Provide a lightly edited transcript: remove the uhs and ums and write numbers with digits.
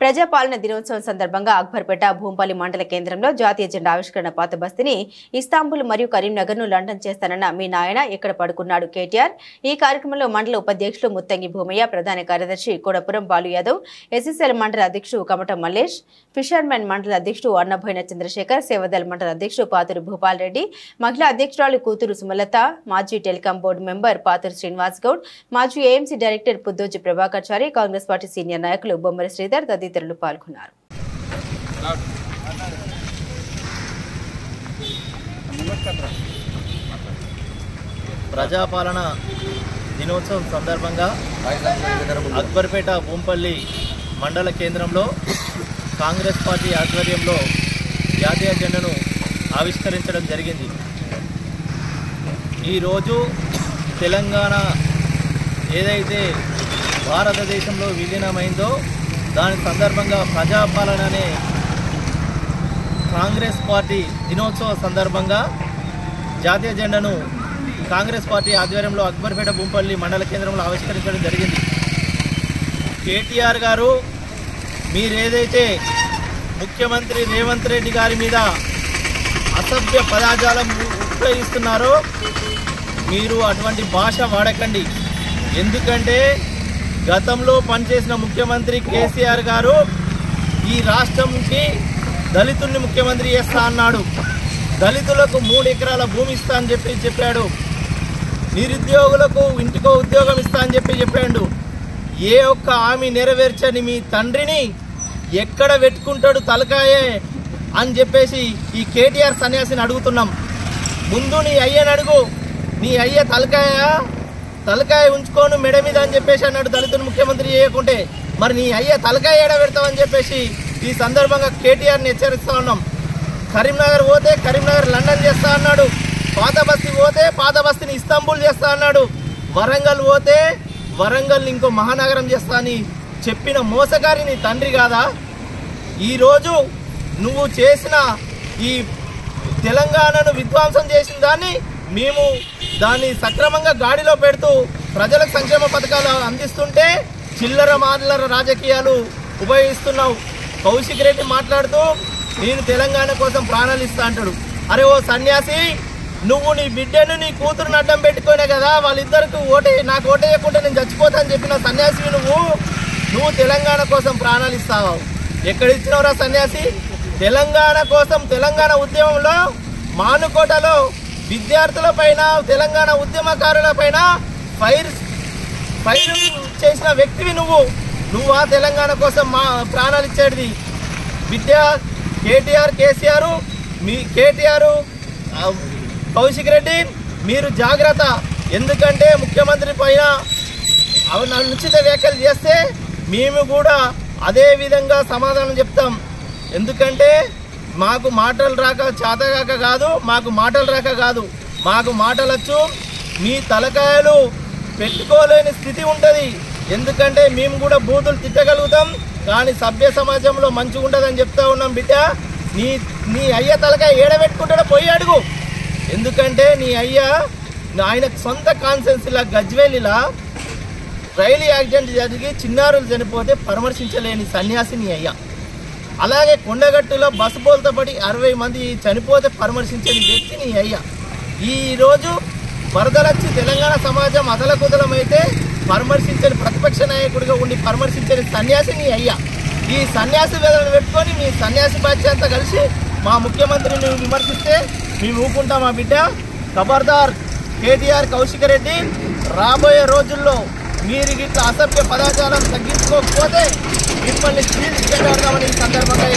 ప్రజాపాలన దినోత్సవం సందర్భంగా అక్బర్పేట భూంపల్లి మండల కేంద్రంలో జాతీయ జెండా ఆవిష్కరణ పాత బస్తీని ఇస్తాంబుల్ మరియు కరీంనగర్ను లండన్ చేస్తానన్న మీ నాయన ఎక్కడ పడుకున్నాడు కేటీఆర్ ఈ కార్యక్రమంలో మండల ఉపాధ్యక్షులు ముత్తంగి భూమయ్య ప్రధాన కార్యదర్శి కోడపురం బాలు యాదవ్ ఎస్ఎస్ఎల్ మండల అధ్యక్షుడు కమటం మల్లేష్ ఫిషర్మెన్ మండల అధ్యక్షుడు అన్నభోయిన చంద్రశేఖర్ సేవదల్ మండల అధ్యక్షుడు పాతూరు భూపాల్ రెడ్డి మహిళా అధ్యక్షురాలు కూతురు సుమలత మాజీ telecom board member Pathuru Srinivas Goud మాజీ ఏఎంసీ డైరెక్టర్ పుద్దోజి ప్రభాకర్ చారి కాంగ్రెస్ పార్టీ సీనియర్ నాయకులు బొమ్మరి శ్రీధర్ తదితరులు పాల్గొన్నారు. ప్రజాపాలన దినోత్సవం సందర్భంగా అక్బర్పేట భూంపల్లి మండల కేంద్రంలో కాంగ్రెస్ పార్టీ ఆధ్వర్యంలో జాతీయ జెండాను ఆవిష్కరించడం జరిగింది. ఈరోజు తెలంగాణ ఏదైతే భారతదేశంలో విలీనమైందో దాని సందర్భంగా ప్రజాపాలన అనే కాంగ్రెస్ పార్టీ దినోత్సవ సందర్భంగా జాతీయ జెండాను కాంగ్రెస్ పార్టీ ఆధ్వర్యంలో అక్బర్పేట భూంపల్లి మండల కేంద్రంలో ఆవిష్కరించడం జరిగింది. కేటీఆర్ గారు మీరేదైతే ముఖ్యమంత్రి రేవంత్ రెడ్డి గారి మీద అసభ్య పదజాలం ఉపయోగిస్తున్నారో మీరు అటువంటి భాష వాడకండి. ఎందుకంటే గతంలో పనిచేసిన ముఖ్యమంత్రి కేసీఆర్ గారు ఈ రాష్ట్రంకి దళితుల్ని ముఖ్యమంత్రి చేస్తా అన్నాడు. దళితులకు 3 ఎకరాల భూమి ఇస్తా అని చెప్పాడు. నిరుద్యోగులకు ఇంటికో ఉద్యోగం ఇస్తా అని చెప్పాడు. ఏ ఒక్క హామీ నెరవేర్చని మీ తండ్రిని ఎక్కడ పెట్టుకుంటాడు తలకాయే అని చెప్పేసి ఈ కేటీఆర్ సన్యాసిని అడుగుతున్నాం. ముందు నీ అయ్యని అడుగు. నీ అయ్య తలకాయ ఉంచుకోను మెడ మీద అని చెప్పేసి అన్నాడు దళితుని ముఖ్యమంత్రి చేయకుంటే. మరి నీ అయ్య తలకాయ ఏడ పెడతావని చెప్పేసి ఈ సందర్భంగా కేటీఆర్ని హెచ్చరిస్తా ఉన్నాం. కరీంనగర్ పోతే కరీంనగర్ లండన్ చేస్తా అన్నాడు. పాత బస్తీ పోతే పాత బస్తీని ఇస్తాంబుల్ చేస్తా అన్నాడు. వరంగల్ పోతే వరంగల్ని ఇంకో మహానగరం చేస్తా అని చెప్పిన మోసగారి నీ తండ్రి కాదా? ఈరోజు నువ్వు చేసిన ఈ తెలంగాణను విధ్వంసం చేసిన దాన్ని మేము దాన్ని సక్రమంగా గాడిలో పెడుతూ ప్రజలకు సంక్షేమ పథకాలు అందిస్తుంటే చిల్లర మాటల రాజకీయాలు ఉపయోగిస్తున్నావు. కౌశిక్ రెడ్డి మాట్లాడుతూ నేను తెలంగాణ కోసం ప్రాణాలు ఇస్తా అంటాడు. అరే ఓ సన్యాసి, నువ్వు నీ బిడ్డను నీ కూతురుని అడ్డం పెట్టుకునే కదా వాళ్ళిద్దరికి నాకు ఓటేయకుండా నేను చచ్చిపోతా అని చెప్పిన సన్యాసి నువ్వు తెలంగాణ కోసం ప్రాణాలు ఇస్తావు. ఎక్కడ ఇచ్చినవరా సన్యాసి? తెలంగాణ కోసం తెలంగాణ ఉద్యమంలో మానుకోటలో విద్యార్థుల పైన తెలంగాణ ఉద్యమకారుల పైన ఫైర్ చేసిన వ్యక్తివి నువ్వు ఆ తెలంగాణ కోసం మా ప్రాణాలు ఇచ్చేది బిడ్డ. కేసీఆర్ కౌశిక్ రెడ్డి మీరు జాగ్రత్త. ఎందుకంటే ముఖ్యమంత్రి పైన అనుచిత వ్యాఖ్యలు చేస్తే మేము కూడా అదే విధంగా సమాధానం చెప్తాం. ఎందుకంటే మాకు మాటలు రాక చేతగాక కాదు, మాకు మాటలొచ్చు. మీ తలకాయలు పెట్టుకోలేని స్థితి ఉంటుంది. ఎందుకంటే మేము కూడా బూతులు తిట్టగలుగుతాం, కానీ సభ్య సమాజంలో మంచిగా ఉంటుందని చెప్తా ఉన్నాం. బిడ్డ, నీ అయ్య తలకాయ ఏడబెట్టుకుంటాడో పోయి అడుగు. ఎందుకంటే నీ అయ్య ఆయనకు సొంత కాన్సెన్స్లా గజ్వేలిలా రైలు యాక్సిడెంట్ జరిగి చిన్నారులు చనిపోతే పరామర్శించలేని సన్యాసి నీ అయ్య. అలాగే కొండగట్టులో బస్సు బోల్తో పడి 60 మంది చనిపోతే పరామర్శించని వ్యక్తి నీ అయ్య. ఈరోజు వరదలొచ్చి తెలంగాణ సమాజం అదలకుదలమైతే పరామర్శించని ప్రతిపక్ష నాయకుడిగా ఉండి పరామర్శించని సన్యాసి నీ అయ్య. ఈ సన్యాసి వేదనను పెట్టుకొని మీ సన్యాసి బాధ్యత అంతా కలిసి మా ముఖ్యమంత్రిని విమర్శిస్తే మేము ఊకుంటాం. మా బిడ్డ ఖబర్దార్ కేటీఆర్ కౌశిక్ రెడ్డి, రాబోయే రోజుల్లో మీరు ఇట్లా అసభ్య పదార్థాలను తగ్గించుకోకపోతే మిమ్మల్ని తీసుకెళ్తామని ఈ సందర్భంగా